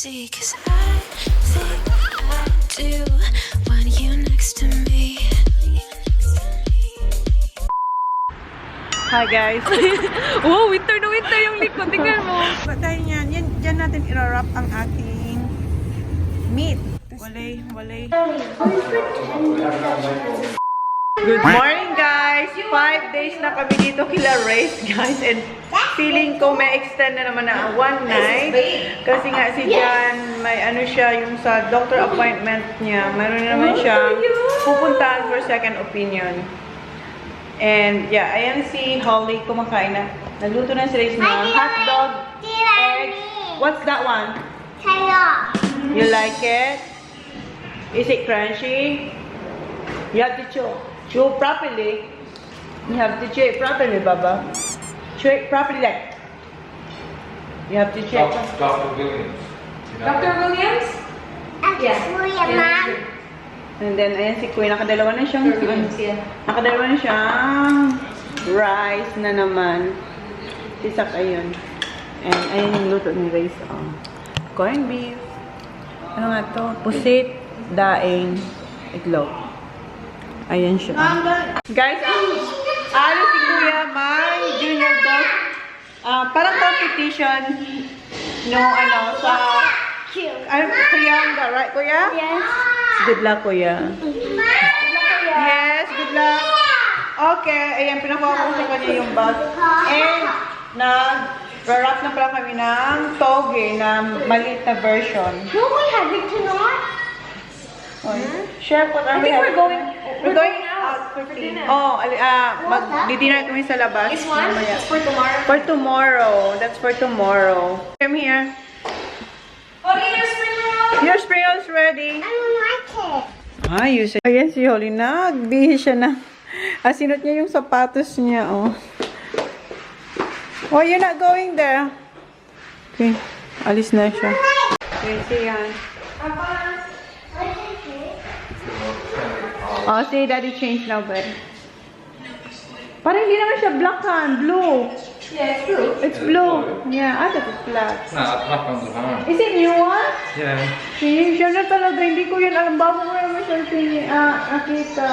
see, 'cause I think I do want you next to me. Hi guys! Oh, winter na winter yung likod. Tingnan mo. Dahil yan, dyan natin i-wrap ang ating meat. Walay. Good morning guys! 5 days na kami dito kila Race guys, and feeling ko may extend na naman na 1 night. Kasi nga si Jan, may ano siya, yung sa doctor appointment niya, mayroon na naman siya pupuntahan for second opinion. And yeah, ayan si Holly kumakain na. Nagluto na si Race ng hotdog, eggs. What's that one? You like it? Is it crunchy? You have to chew properly. You have to chew it properly, Baba. Chew it properly, like. You have to chew it. Dr. Williams. Dr. Williams? Yes. Mom. And then, ayan si Kuya. Nakadalawa na siyang rice na naman. Sisak, ayun. And ayan yung luto ni Race. Corned beef. Ano nga to? Pusit, daing, itlog. Ayan siya. Guys, ano si Kuya, may junior golf. Parang competition sa Kayanda, right, Kuya? Yes. Good luck, Kuya. Yes, good luck. Okay, ayan, pinakuha ko sa kanya yung bag. And, nag-wrap na pala kami ng toge na maliit na version. No, we have it tonight. Chef, what are we having? We're going out for dinner. Mag-dinner kami sa labas. This one is for tomorrow. For tomorrow. That's for tomorrow. Come here. Holly, your spring roll. Your spring roll is ready. I don't like it. Ayos. Ayan si Holly. Nagbihis siya na. Sinot niya yung sapatos niya, oh. Oh, you're not going there. Okay. Alis na siya. Okay, see yan. Oh, see, Daddy changed now, but parang hindi naman siya black blue. Yeah, it's true. It's blue. Yeah, I thought it's black. No, it's black on the phone. Is it new one? Yeah. See, siya na talaga. Hindi ko yun alam. Bago ko naman siya nakita.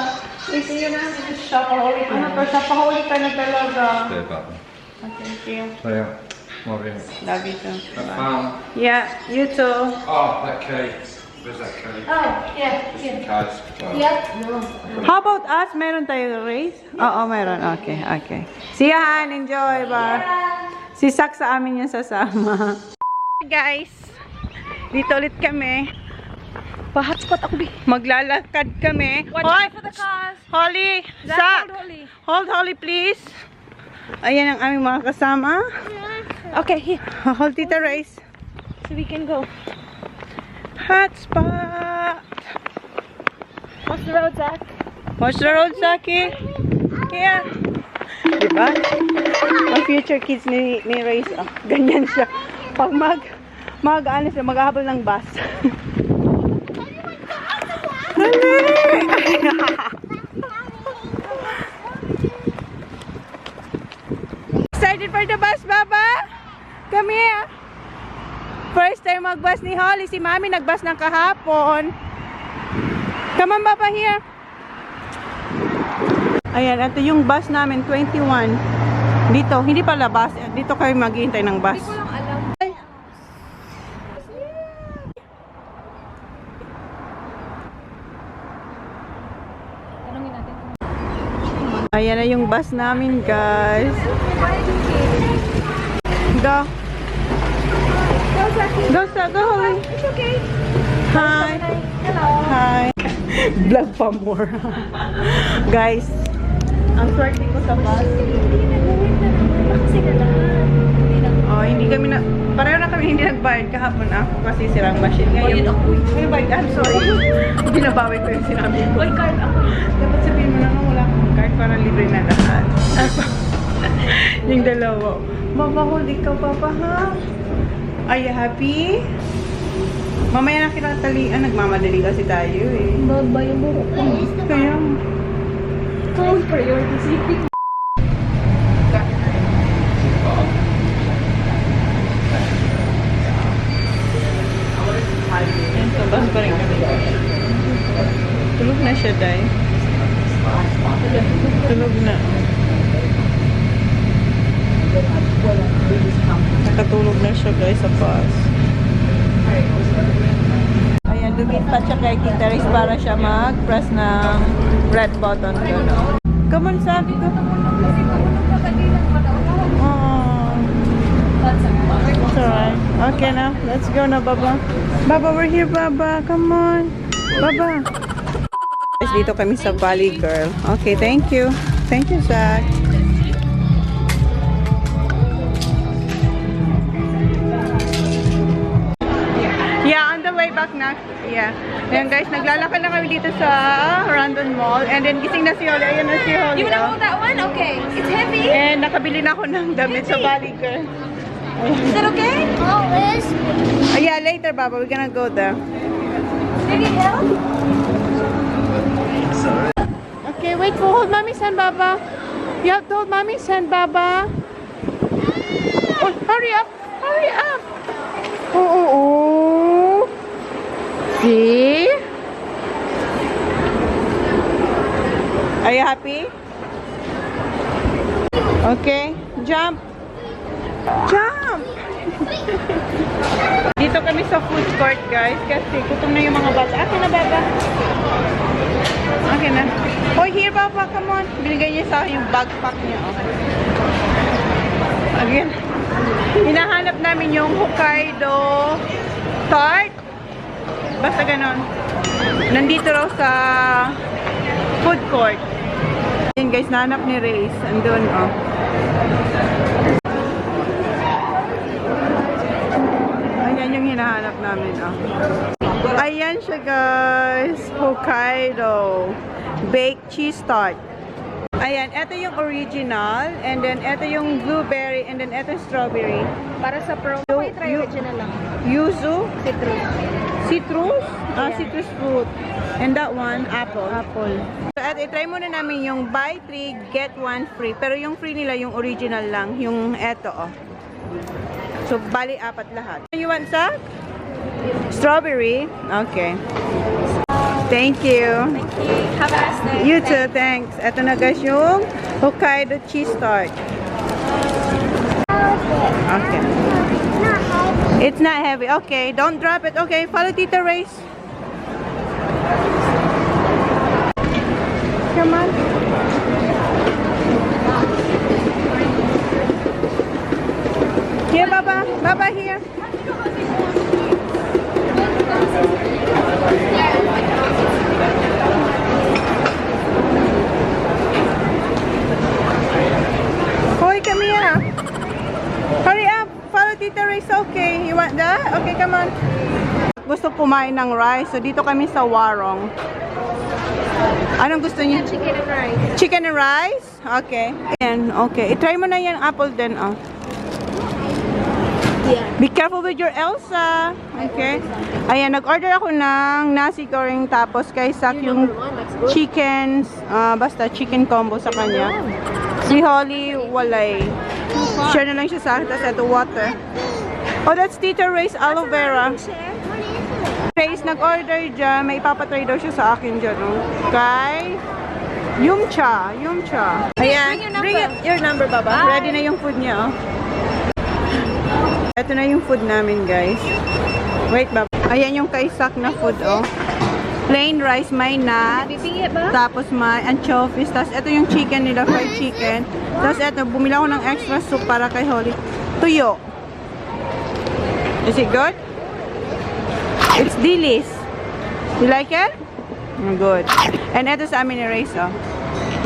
Ito yun na. Shopaholic. Ano ka? Shopaholic ka na talaga. There, button. Thank you. So yeah, more in. Love you too. Bye. Yeah, you too. Oh, that cake. Where's that cake? Oh, yeah. Just in case. Yep. No. How about us? Meron tayo race? Oo, meron. Okay. See ya, Han. Enjoy. Bye. Si Sak sa amin yung sasama. Hey guys, dito ulit kami. Pa-hotspot ako, maglalakad kami. Watch out for the cars. Holly, Sak. Hold Holly, please. Ayan ang aming mga kasama. Okay, here. Hold Tita Race. So we can go. Hotspot. What's the road, Zach? Watch the road, Saki. Here. Diba? Ang future kids ni Race, ganyan siya. Pag mag-ano siya, maghahabol ng bus. Excited for the bus, Baba? Come here. First time mag-bus ni Holly. Si Mami nag-bus ng kahapon. Come on, Baba, here. Ayan, ito yung bus namin, 21. Dito, hindi pala bus. Dito kayo maghihintay ng bus. Hindi ko lang alam. Tanungin natin. Ayan na yung bus namin, guys. Go. Go, Holly. It's okay. Hi. Hello. Hi. Vlog pa more. Guys, ang swerte ko sa bus. Oh, hindi kami na, pareho na kami hindi nagbayad kahapon ako kasi sirang machine. Ngayon, may bayad. I'm sorry. Binabawi ko yung sinabi ko. May card ako. Dapat sabihin mo na wala akong card para libre na lahat. Yung dalawa. Mabahol ikaw, Papa, ha? Are you happy? Mamaya na kinatalian. Nagmamadali kasi tayo eh. Baba yung buhok ko. Kaya, Priority sleeping. Nakatulog na siya guys sa bus. Ayan, lumipat siya kay Tita Riz para siya mag-press ng red button. Come on, Sabi. Oh. It's alright. Okay na. Let's go na, Baba. Baba, we're here, Baba. Come on. Baba. Guys, dito kami sa Valley Girl. Okay, thank you. Thank you, Zach. Yeah, on the way back na. Yeah. Ayan guys, naglalakad na kami dito sa Randon Mall. And then gising na si Holly. Ayan na si Holly. You wanna hold that one? Okay. It's heavy. And nakabili na ako ng damit sa Valley Girl. Is that okay? Oh, is Yeah, later, Baba. We're gonna go there. Maybe help? Okay, wait for hold Mommy's hand, Baba. You have to hold Mommy's hand, Baba. Oh, hurry up. Hurry up. Oh. See? Are you happy? Okay, jump. Jump! Dito kami sa food court, guys, kasi gutom na yung mga bata. Akin na, Baba. Akin na. Oh, here, Baba, come on. Binigay niya sa akin yung backpack niya. Oh. Again. Hinahanap namin yung Hokkaido tart. Basta ganon. Nandito raw sa food court. Ayan, guys, nahanap ni Reyes. Andun, oh. Ayan yung hinahanap namin, oh. Ayan siya, guys. Hokkaido baked cheese tart. Ayan, ito yung original, and then ito yung blueberry, and then ito yung strawberry. Para sa promo, try original lang. Yuzu, Citrus. citrus, Yeah. citrus fruit. And that one, apple. Apple. So, at i-try muna namin yung buy 3, get 1 free. Pero yung free nila, yung original lang. Yung eto, oh. So, bali 4 lahat. You want sa? Strawberry? Okay. Thank you. Thank you. Have a nice day. You too, thanks. Ito na guys yung Hokkaido cheese tart. Okay. It's not heavy. Okay, don't drop it. Okay, follow Tita Race. Come on. Here, Baba. Baba, here. Hoy, come here. Hurry up. Follow Tita Race. Okay. You want that? Okay, come on. Gusto kumain ng rice. So, dito kami sa Warong. Anong gusto niyo? Chicken and rice. Chicken and rice? Okay. Ayan, okay. I-try mo na yan apple din, oh. Yeah. Be careful with your Elsa. Okay. Ayan, nag-order ako ng nasi goreng tapos kay Sak yung chicken, basta chicken combo sa kanya. Si Holly, walay. Share na lang siya sa akin, tapos ito water. Oh, that's Tita Ray's aloe vera. Ray's nag-order dyan, may ipapatry daw siya sa akin dyan, oh. Kay Yumcha. Ayan, bring it, your number, Baba. Ready na yung food niya, oh. Ito na yung food namin, guys. Wait, Baba. Ayan yung kaisak na food, oh. Plain rice, may nuts. Bibingit ba? Tapos may anchovies. Tapos ito yung chicken nila, fried chicken. Tapos ito, bumili ako ng extra soup para kay Holly. Tuyo. Is it good? It's delis. You like it? Good. And ito sa amin ni Reyes, oh.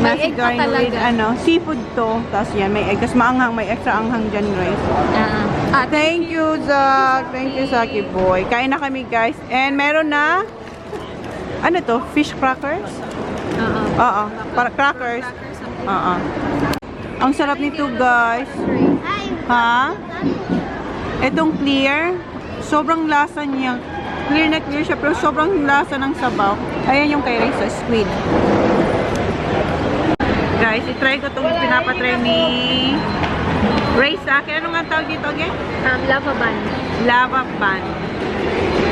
May Nasi egg pa goreng with, talaga. seafood to. Tapos yan, may egg. Tapos maanghang, may extra anghang dyan, Reyes. Thank you, Zach. Thank you, Zaki boy. Kain na kami, guys. And meron na, ano to? Fish crackers? Oo. Para crackers. Oo. Ang sarap nito, guys. Ha? Itong clear. Sobrang lasa niya. Clear na clear siya, pero sobrang lasa ng sabaw. Ayan yung kay Ray sa squid. Guys, itry ko itong pinapatry ni Ray sa akin. Ano nga tawag dito again? Lava bun. Lava bun.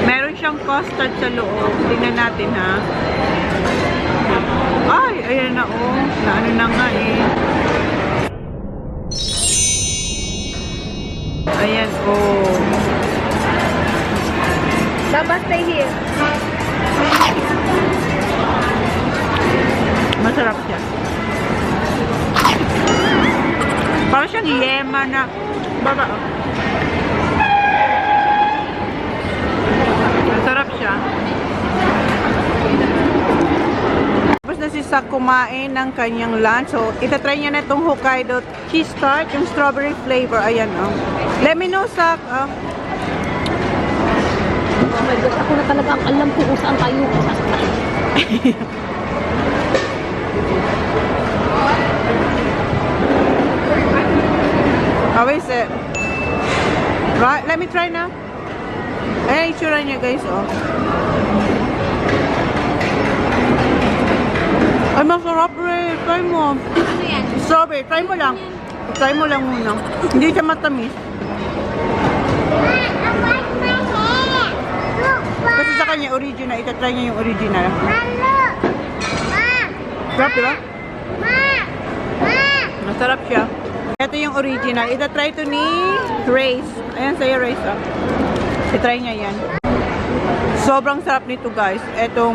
Meron siyang custard sa loob. Tingnan natin, ha. Ay, ayan na, oh. Na ano na nga, eh. Ayan, oh. Baba, stay here. Masarap siya. Parang siyang yema na. Baba, oh. Masarap siya. Tapos na si Sak kumain ng kanyang lunch. So, itatry niya na itong Hokkaido cheese tart, yung strawberry flavor. Ayan, oh. Let me know, Sak. Oh. Oh my God, ako na talaga ang alam ko kung saan tayo sasakay. How is it? Right, let me try now. Ayan, itsura niya, guys, oh. Ay, masarap rin. Try mo. Ano yan? Strawberry, try mo lang. Try mo lang muna. Hindi siya matamis. Kasi sa kanya, original. Itatry niya yung original. Sarap, diba? Masarap siya. Ito yung original. Itatry to ni Race. Ayan sa'yo, Race. Oh. Itry niya yan. Sobrang sarap nito, guys. Ito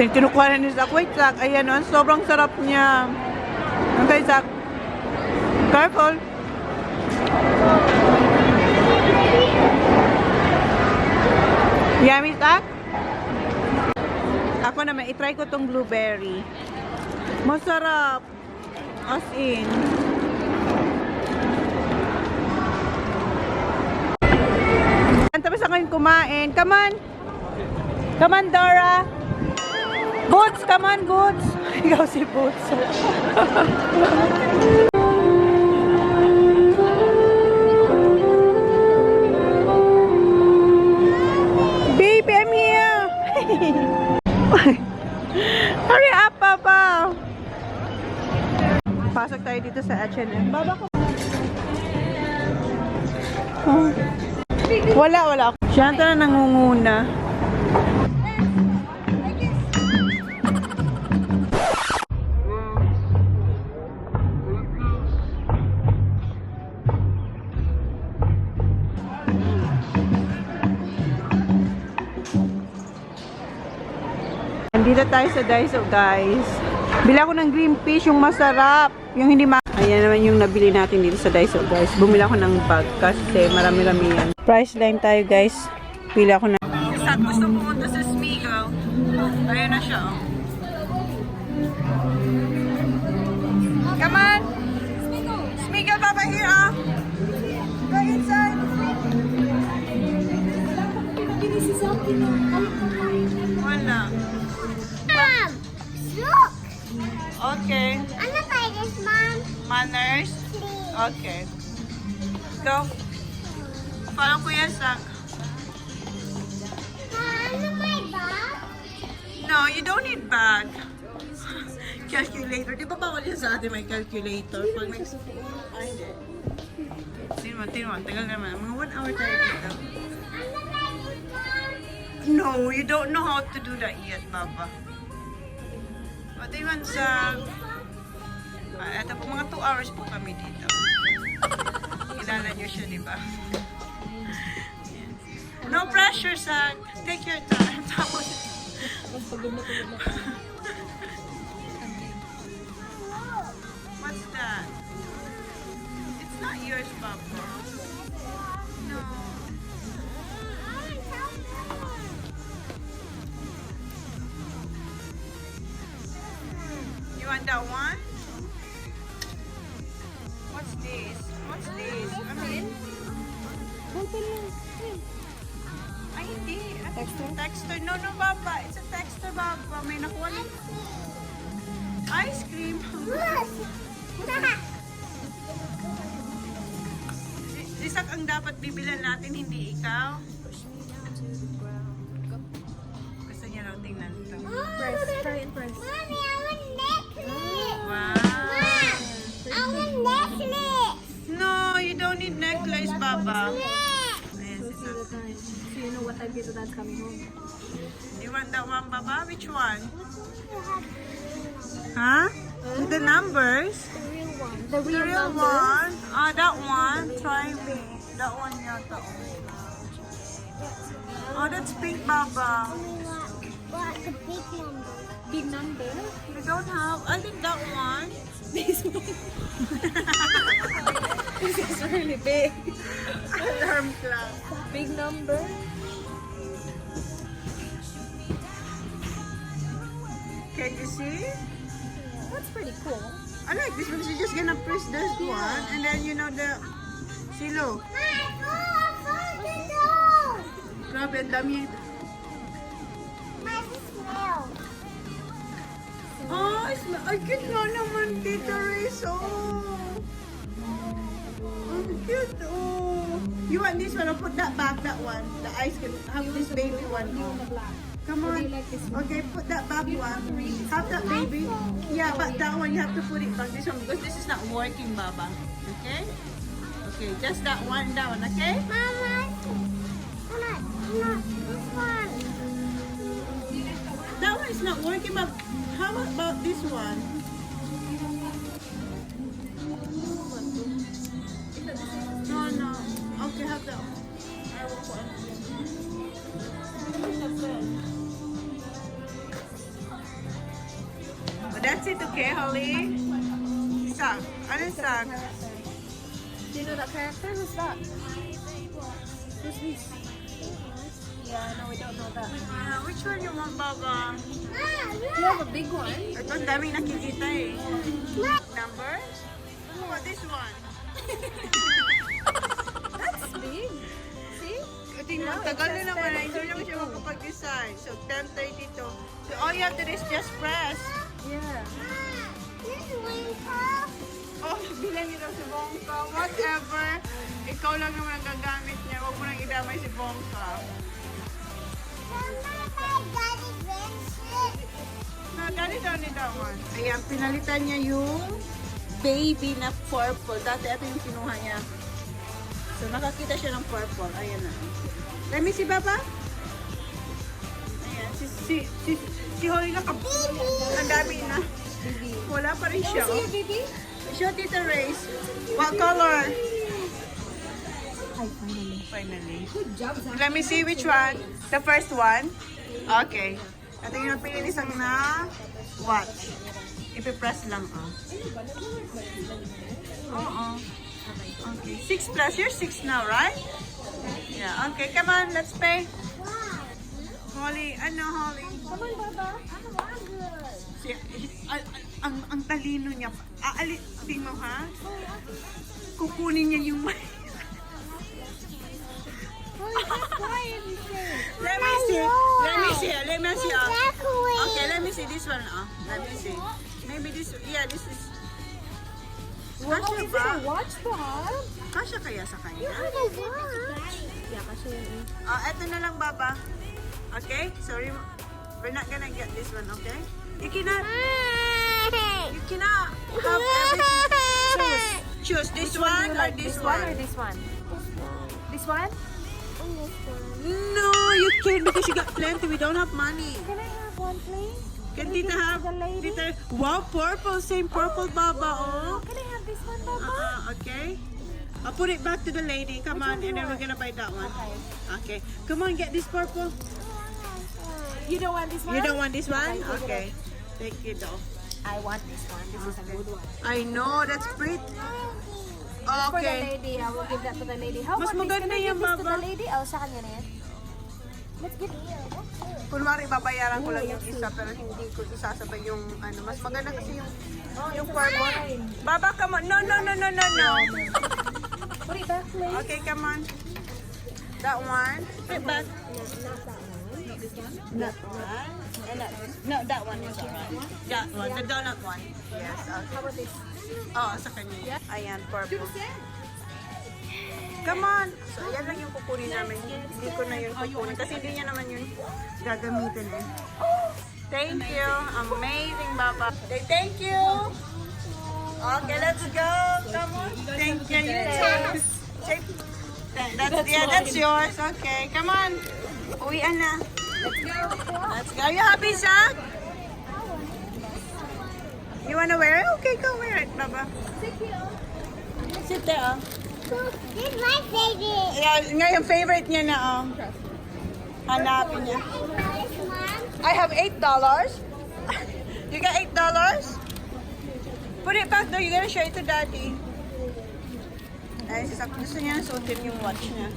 yung kinukuha na ni Zach. Wait, Zach. Ayan, oh. Sobrang sarap niya. Okay, Zach. Careful. Yummy, Zach? Ako naman, itry ko tong blueberry. Masarap. As in. Tapos ako yung kumain. Come on. Come on, Dora. Boots, come on, Boots. Ikaw si Boots. Baby, I'm here. Hurry up, Papa. Pasok tayo dito sa H&M. Baba ko. Oh. Wala. Siya na nangunguna. Nandito tayo sa Daiso, guys. Bili ako ng green fish, yung masarap. Yung hindi Ayan naman yung nabili natin dito sa Daiso, guys. Bumili ako ng bag kasi marami-rami yan. Price line tayo, guys. Pili ako na. Sa gusto pumunta sa Smigo. Ayun na siya, oh. Come on! Smigo, Papa, here, oh. Go inside. Wala. Mom, look. Okay. I'm gonna buy this, Mom. Manners? Please. Okay. Go. Follow ko yan, Sak. Ano my bag? No, you don't need bag. Calculator. Di ba bawal yan sa atin may calculator? Pag may... Ay, hindi. Tinuan. Tagal naman. Mga 1 hour tayo dito. I'm gonna buy this, Mom. No, you don't know how to do that yet, Papa. O, tinuan sa... eto po, mga 2 hours po kami dito. Kilala niyo siya, di ba? No pressure, son. Take your time. Tapos... What's that? It's not yours, Papa. No. You want that one? What's this? What's this? I mean... Ay, hindi. Texter? No, Papa. It's a texter, Papa. May nakuha niyo. Ice cream. Sisak ang dapat bibilan natin, hindi ikaw. Gusto niya raw tingnan ito. Press, try and press. Mommy, I want necklace. Wow. Mom, I want necklace. No, you don't need necklace, Papa. Yeah. Ayan, So see the time. So you know what time Tito Dad's coming home. You want that one, Papa? Which one? Huh? With the numbers? The real one. The real one? Ah, that one. Try me. That one yata. Oh, that's pink, Baba. What the big number? Big number. We don't have. I think that one. This one. This is really big. Alarm clock. Big number. Can you see? That's pretty cool. I like this because you're just gonna press this one and then you know the silo. Grabe, ang dami. Oh, ay cute nga naman, Tita Riz. Oh. Ang cute, oh. You want this one? I'll put that back, that one. The eyes can have this baby one. Oh. Come on. Okay, put that back one. Have that baby. Yeah, but that one you have to put it back. This one because this is not working, Baba. Okay? Okay, just that one, okay? Mama, this one. That one is not working, but how about this one? No. Okay, have that one. I will put it. Oh, that's it, okay, Holly? Sak. Ano sak? Do you know that character? Who's that? Who's this? Yeah, no, we don't know that. Which one you want, Baba? You have a big one. Ito, ang daming nakikita eh. Number? Oh, this one. That's big. See? Tingnan, tagal na naman na. Hindi naman siya makapag-design. So, 10:32. So, all you have to do is just press. Yeah. This winkle. Oh, bilang ito si Bongka. Whatever. Ikaw lang naman ang gagamit niya. Huwag mo nang idamay si Bongka. No, ganito ni that one. Ayan, pinalitan niya yung baby na purple. Dati ito yung kinuha niya. So, nakakita siya ng purple. Ayan na. Let me see, Baba. Ayan, si Holly ang dami na. Wala pa rin siya. Oh. baby? Show Tita Race. What color? Hi, finally. Finally. Good job, Zach. Let me see which one. The first one. Okay. Ito yung napili isang na watch. Ipipress lang, oh. Oo. Okay. 6 plus. You're 6 now, right? Yeah. Okay, come on. Let's pay. Holly. Holly? Come on, Baba. Ang talino niya. Tingnan mo, ha? Kukunin niya yung mic. Let me see. Okay, let me see this one. Let me see. Maybe this. Yeah, this is. Wow, Kasya is it ba? a watch, Bob? Kasya kaya sa kanya? Yeah, kasi yun. Eto na lang, Baba. Okay? Sorry. We're not gonna get this one, okay? You cannot have everything. Choose this one or this one. Or this one? This one? No, you can't because you got plenty. We don't have money. Can I have one, please? Can Tita have? The lady? Tita, wow, purple. Same purple, Baba. Oh. Can I have this one, Baba? Okay. I'll put it back to the lady. Come on, and then we're gonna buy that one. Okay. Come on, get this purple. You don't want this one? You don't want this one? Okay, Okay. Take it off. I want this one. This is a good one. I know, that's pretty. For the Okay. lady, I will give that to the lady. How Mas about this? maganda Can I yan, give this to Baba. the lady? Oh, sa kanya na yan. Let's give Kunwari, babayaran ko lang yung isa, pero hindi ko isasabay yung ano. Mas maganda kasi yung purple. Baba, come on. No. Put it back, please. Okay, come on. That one. Put it back. Not one. And that one. No, that one is alright. That one. The donut one. Yes. Okay. How about this? Oo, sa kanya. Ayan, purple. Come on! So, yan lang yung kukunin namin. Hindi ko na yun kukunin. Kasi hindi niya naman yun gagamitin eh. Thank you! Amazing, Baba! Say thank you! Okay, let's go! Come on! Thank you! Say, that's yours. Okay, come on! Uwian na. Let's go! Are you happy, Zach? You wanna wear it? Okay, go wear it, Baba. Sit there, oh. This is my favorite. Yeah, ngayon favorite niya na, oh. Hanapin niya. Mom. I have $8. You got $8? Put it back there. You gotta show it to Daddy. Ay, gusto niya suotin yung watch niya.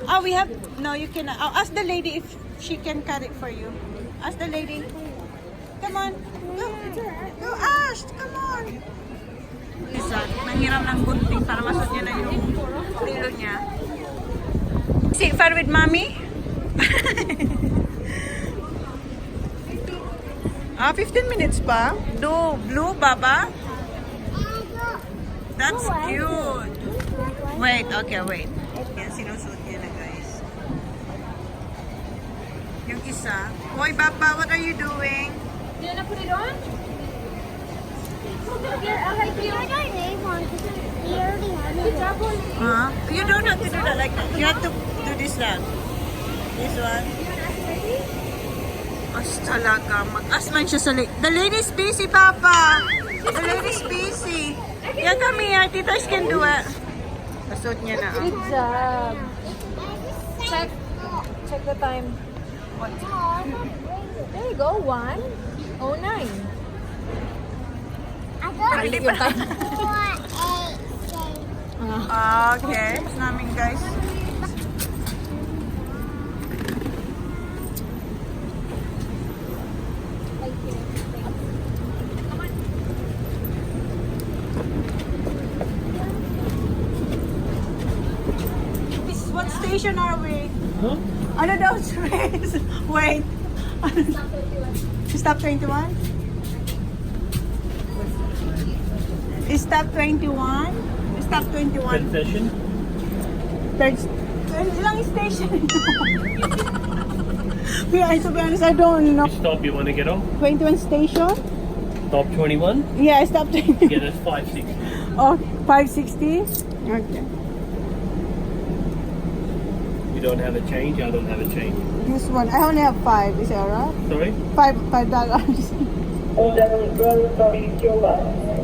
Oh, we have... No, you cannot. Oh, ask the lady if she can cut it for you. Ask the lady. Come on. Go. Go, Ash. Come on. Isa, nanghiram ng gunting para masuot niya na yung relo niya. Sit far with mommy? 15 minutes pa. Do blue, Baba? That's cute. Wait, okay, wait. Yan, sinusuot niya na, guys. Yung isa. Hoy, Baba, what are you doing? You wanna put it on? Here, I'll help you. I don't need one because we already have Good it. job, boy. Huh? You don't have to do that like that. You have to do this lang. This one. As talaga, mag-as lang siya sa lady. The lady's busy, Papa. The lady's busy. Yeah, come here. Titas can do it. Pasuot niya na. Good job. Check. Check the time. What? There you go. 1:09. I got Hindi pa. 4, 8, 6. Okay. Tapos namin, guys. What station are we? Huh? Ano daw, Trace? Wait. Stop 21? Is stop 21? Stop 21. session? Third. Ilang station ito? Yeah, to be honest, I don't know. Stop, you want to get off? 21 station? Stop 21, Yeah, stop 21. get us 560. Oh, 560? Okay. You don't have a change, I don't have a change. This one, I only have 5. Is it alright? Sorry? $5. Thank you. Oh, no, hang on. 3, 2, 3, 4, 5.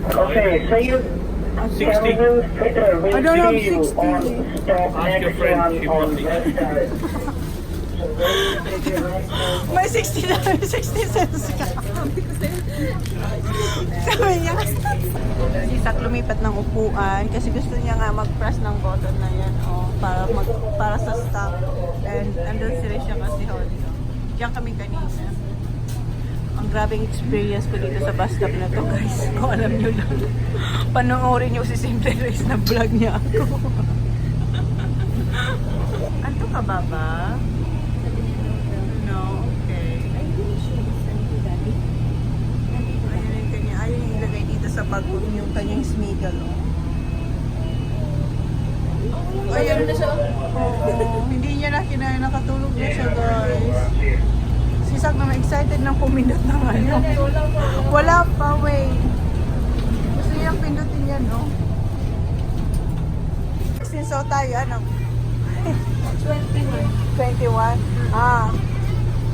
Okay, so you 60. I don't have 60. Ask your friend, she probably May $60, 60 cents ka. Sabi niya, Isak lumipat ng upuan kasi gusto niya nga mag-press ng button na yan para sa stop. And andun sila siya kasi Holly. Diyan kami kanina. Ang grabing experience ko dito sa bus stop na to, guys. Kung alam nyo lang. Panoorin nyo si Simple Race na vlog niya ako. Anto ka, Baba? No, okay. Ayun yung ilagay dito sa bag ko yung kanyang smiggle. Ayun na siya. Hindi niya na kinaya, nakatulog na siya, guys. Si Sak naman excited nang pumindot ng ano. Wala pa, wait. Gusto niyang pindutin yan, no? Sinso tayo, ano? 21. Ah.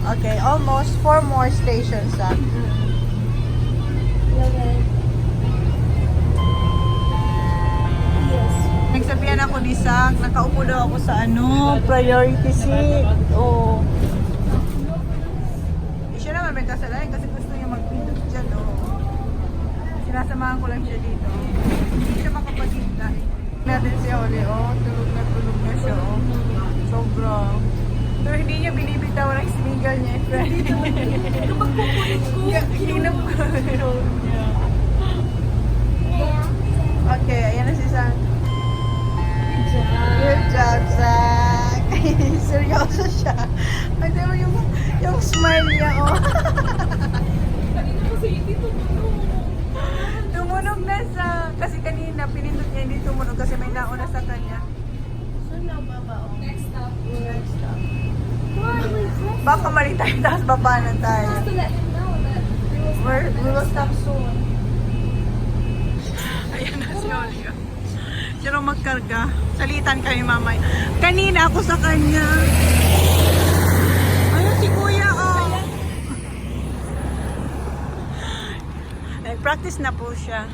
Okay, almost 4 more stations, ah. Nagsabihan ako ni Sak, nakaupo daw ako sa ano, priority seat. Oh. Siya naman may kasalanan kasi gusto niya magpindot dyan, oh. Sinasamahan ko lang siya dito. Hindi siya makapaghinta. Natin si Oli, oh. Tulog na siya, oh. Sobra. Pero hindi niya binibitawan ang sinigal niya, friend. Ito magpupulit ko. Hindi na magpupulit niya. Okay, ayan na si Sak. Good job, Sak. Seryoso siya. Ay, mo yung smile niya, oh. Kanina kasi hindi tumunog. Tumunog na sa... Kasi kanina, pinindot niya hindi tumunog kasi may nauna sa kanya. So, now, Baba, oh. Next stop. Next stop. Baka mali tayo, tapos baba na tayo. To let him know that We will stop soon. Ayan na si Olio. Siya raw magkarga. Salitan kami mamay. Kanina ako sa kanya. Ayun si Kuya, oh. Nag-practice na po siya.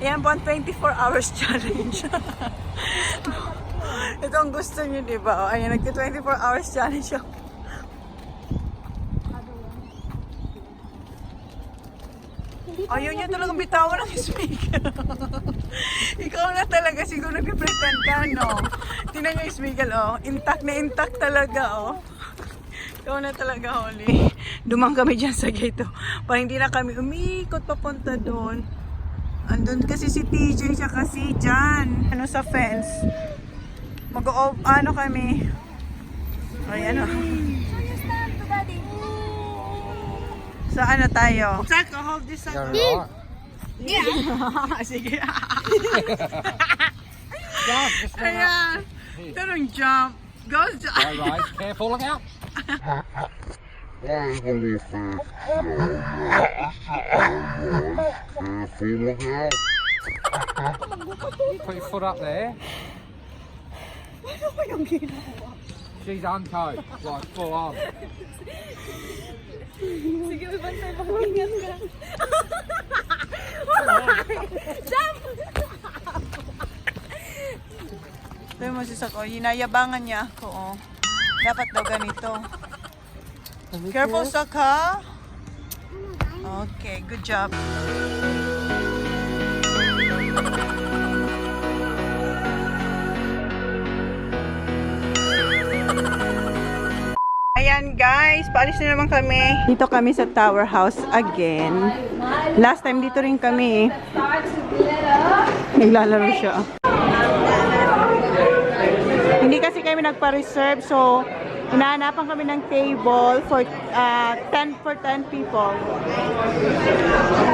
Ayan po ang 24 hours challenge. Ito ang gusto niyo, di ba? O, ayan, nag-24 hours challenge siya. Ayaw niya talagang bitawan ng speaker. Ikaw na talaga, siguro nag-pretend ka, no? Tingnan niyo yung speaker, oh. Intact na intact talaga, oh. Ikaw na talaga, Holly. Dumang kami dyan sa gate, oh. Para hindi na kami umikot papunta doon. Andun kasi si TJ siya kasi dyan. Ano sa fence. Ano kami. Ay, ano. Saan na tayo? Zach, hold this up. Yeah. Sige. Ayan. Tanong jump. Go jump. Right, careful, look out. Put your foot up there. She's uncoat, like full on. Sige, bantay mo. Ingat ka. Jump! Sabi mo si Sako, hinayabangan niya ako, oh. Dapat daw ganito. Careful, Saka. Okay, good job. Ayan guys, paalis na naman kami. Dito kami sa Tower House again. Last time dito rin kami. Naglalaro siya. Hindi kasi kami nagpa-reserve, so hinahanapan kami ng table for 10 people.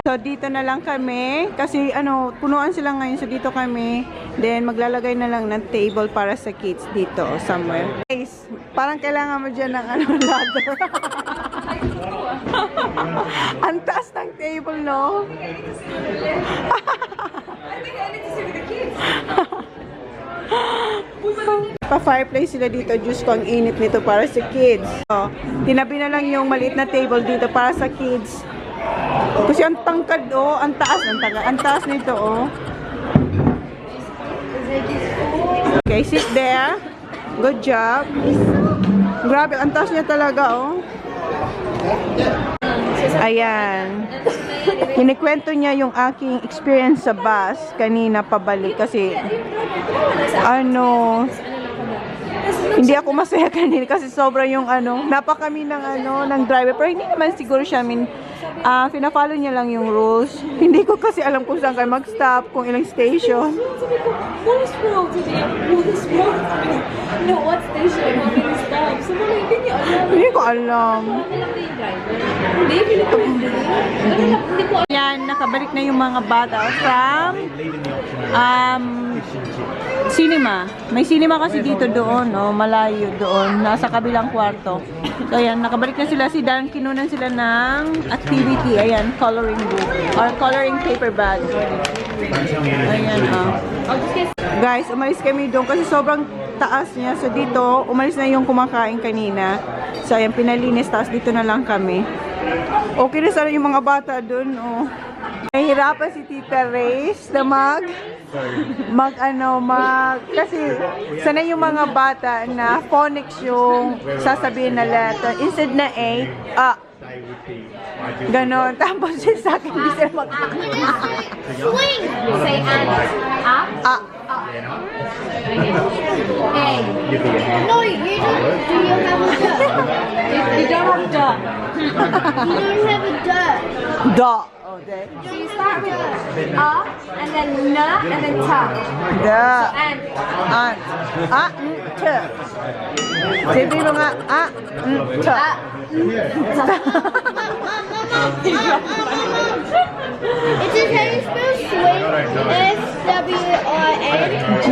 So dito na lang kami kasi punuan sila ngayon, so dito kami. Then maglalagay na lang ng table para sa kids dito somewhere. Guys, parang kailangan mo dyan ng ladder. Ang taas ng table, no? Pa-fireplace sila dito. Diyos ko, ang init nito para sa kids. So, tinabi na lang yung maliit na table dito para sa kids. Kasi ang tangkad, oh. Ang taas nito, oh. Okay, sit there. Good job. Grabe, ang taas niya talaga, oh. Ayan. Kinikwento niya yung aking experience sa bus kanina pabalik kasi hindi ako masaya kanina kasi sobra yung napakami ng driver, pero hindi naman siguro siya, pina-follow niya lang yung rules. Hindi ko kasi alam kung saan kayo mag-stop, kung ilang station. What station? How many stops? Hindi ko alam. Yan, nakabalik na yung mga bata from cinema. May cinema kasi dito doon, malayo doon, nasa kabilang kwarto. So ayan, nakabalik na sila. Si Dan, kinunan sila ng activity. Ayan, coloring book or coloring paper bag. Ayan, guys, umalis kami doon kasi sobrang taas niya. So dito, umalis na yung kumakain kanina. So ayan, pinalinis, tapos dito na lang kami. Okay na sana yung mga bata doon, oh. Nahihirapan si Tita Race na kasi sana yung mga bata na phonics yung sasabihin na letter. Instead na A, ganon. Tapos sa akin, hindi sila Swing! Say and up. No, you don't. Do you have a duck? You don't have duck. You don't have a duck. Da. Oh, there. So you start with and then and then ta. Da. And T. Sabi mo nga, T. It says how you spell swing. S-W-I-N. G.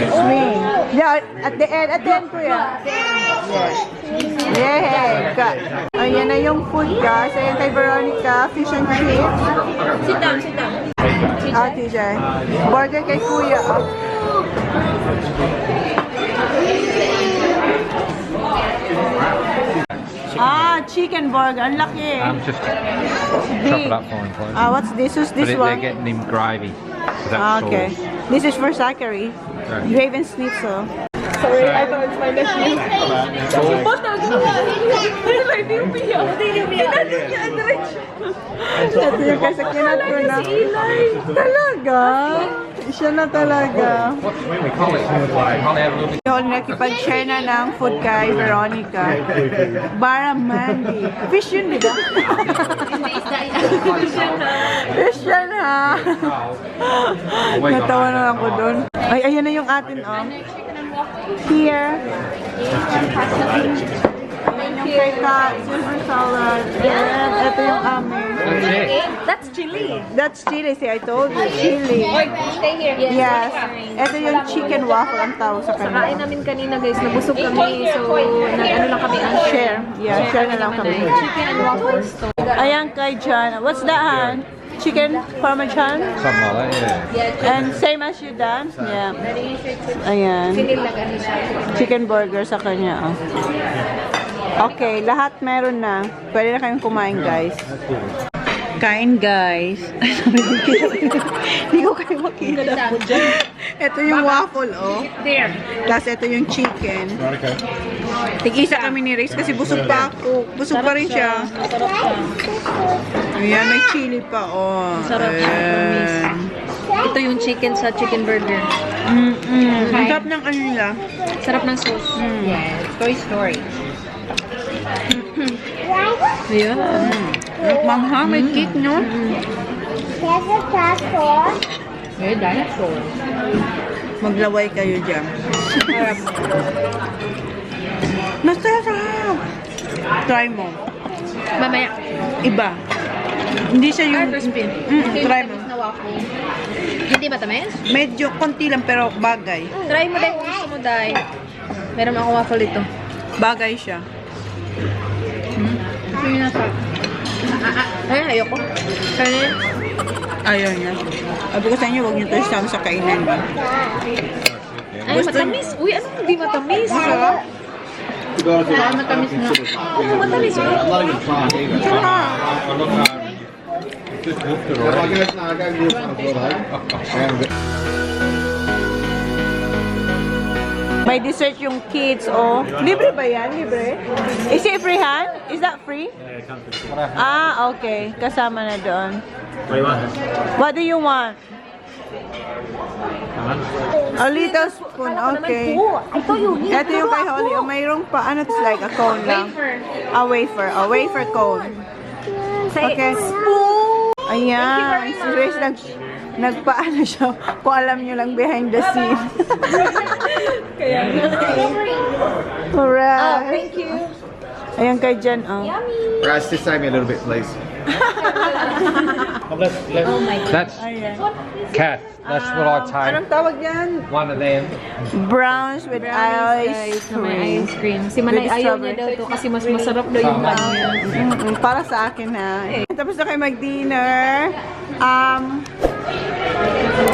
Swing. Yeah, at the end ko yan. Yeah. Ayan na yung food, guys. Ayan kay Veronica, fish and chips. sit down. TJ. Burger kay Kuya. Chicken burger. Ang laki. Just Chop it up fine, please. What's this? Who's this They're one? getting him gravy. That's Okay. This is for Zachary. Right. Graven Schnitzel. Sorry, I thought it's my nephew. Ito yung kasakinat ko na. Talaga? Siya na talaga. Yung nakipag-share na ng food kay Veronica. Bara Mandy. Fish yun, di ba? Fish yan ha. Natawa na ako doon. Ay, ayan na yung atin, oh. Here. Ayan yung kay Ka, silver salad. And ito yung amin. That's chili. That's chili. See, I told you. Chili. Stay here. Yes. Ito yung chicken waffle ang tawag sa Kain kanila. namin kanina guys, nabusog kami. So, nag-ano lang kami. Share. Yeah, share na lang kami. Chicken and waffles. Ayan kay John. What's that, Han? Chicken parmesan? Something like that, yeah. And same as you done? Yeah. Ayan. Chicken burger sa kanya. Oh. Okay, lahat meron na. Pwede na kayong kumain, guys. Kain, guys. Hindi ko kayo makita. Ito yung waffle, oh. Tapos ito yung chicken. Tig-isa kami ni Rex kasi busog pa ako. Busog pa rin siya. Ayan, may chili pa, oh. Sarap siya, Ayan. Ito yung chicken sa chicken burger. Ang sarap ng ano nila. Sarap ng sauce. Yes, Toy Story. Ayan. Mangha, may cake, no? May dinosaur. Maglaway kayo dyan. Masarap! Try mo. Mamaya. Iba. Hindi siya yung... Crispy. Try mo. Na waffle. Hindi matamis? Medyo konti lang pero bagay. Try mo dahil kung gusto mo dahil. Meron akong waffle dito. Bagay siya. Ay, ayoko. Kaya yan. Ayaw niya. Sabi ko sa inyo, huwag niyo ito isama sa kainan. Ay, matamis. Uy, ano hindi matamis? Masarap. Matamis na. Oo, matamis. May dessert yung kids, oh. Libre ba yan? Libre? Is it free, Han? Is that free? Ah, okay. Kasama na doon. What do you want? A little spoon, okay. Ito yung kay Holly. Oh, mayroong pa, ano, it's like a cone lang. A wafer. A wafer cone. Okay. Ayan. Si Grace nagpaano siya. Kung alam nyo lang behind the scene. Alright. Thank you. Ayan kay Jen, oh. Guys, just save me a little bit, please. That's Kath. That's what I take. Anong tawag yan? One of them. Brownies with ice Guys, na may cream. ice cream. Si Manay With ayaw niya daw to kasi mas masarap daw yung kanya. Para sa akin, ha. Tapos na kayo mag-dinner.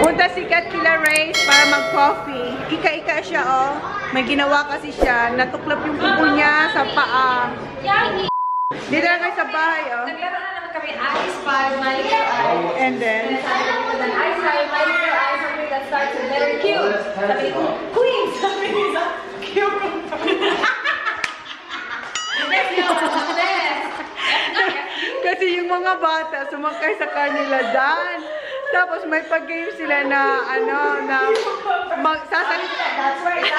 Punta si Kat kila Race para mag-coffee. Ika-ika siya, oh. May ginawa kasi siya. Natuklap yung kuko niya sa paa. Dito na kayo sa bahay, oh. Naglaro na naman kami ice pie, my little eye. And then, With an ice pie, my little eye, something that starts with letter Q. Sabi ko, Queen! Sabi nila, Q. kasi yung mga bata sumakay sa car nila Dan. Tapos may pag-game sila na ano na magsasalita. That's right.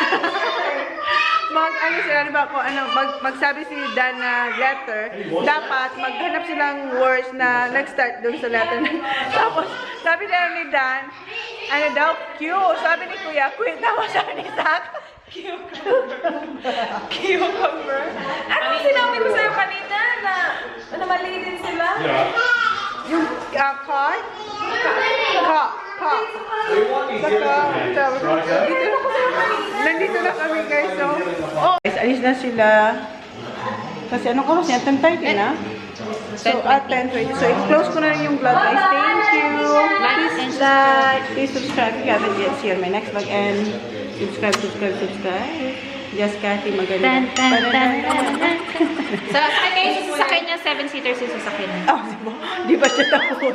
Ano sila, diba, kung ano, magsabi si Dan na letter, dapat maghanap silang words na nag-start dun sa letter. Tapos, sabi nila ni Dan, ano daw, Q. Sabi ni Kuya, Queen. Tapos sabi ni Zach, Cucumber. Ano sinabi ko sa'yo kanina na mali din sila? yung car? Nandito na kami guys, so guys, alis na sila kasi anong oras niya? 10:30 na? So at 10:30, so i-close ko na rin yung vlog guys. Thank you! Please like, please subscribe if you haven't yet. See you on my next vlog and subscribe. Yes, Kathy, maganda. Tan, tan, tan, tan, tan. So, sa kanya, 7-seater yung sasakyan. Oh, di ba siya tapos?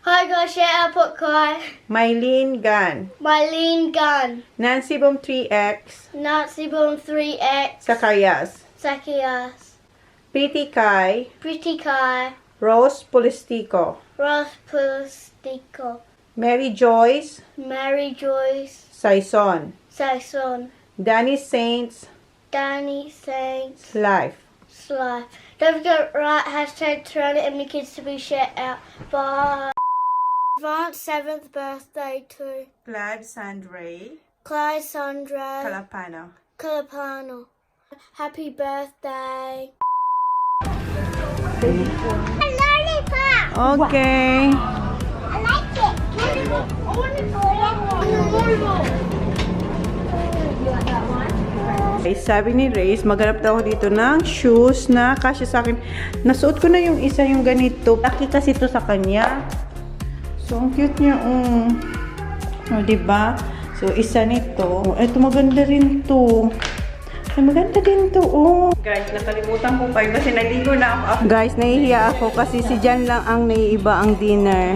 Hi guys, shout out put Kai. Mylene Gan. Mylene Gunn. Nancy Boom 3X. Nazi Boom 3X. Sakayas. Sakias. Pretty Kai. Pretty Kai. Rose Polistico. Ross Pustico. Mary Joyce. Mary Joyce. Saison. Saxon. Danny Saints. Danny Saints. Life. Sly. Don't forget right hashtag ChonaAndMyKids to be shout out. Bye. Advanced 7th birthday to Glad Sandray. Clyde Sandra Calapano. Calapano. Happy birthday. Okay. I like it. I want to go Sabi ni Reyes, maghanap daw ako dito ng shoes na kasya sa akin. Nasuot ko na yung isa, yung ganito. Laki kasi ito sa kanya. So, ang cute niya. O, diba? So, isa nito. Ito, maganda rin to. Ay, maganda din to. Guys, nakalimutan ko pa. Kasi naligo na ako. Guys, nahihiya ako kasi si Jan lang ang naiiba ang dinner.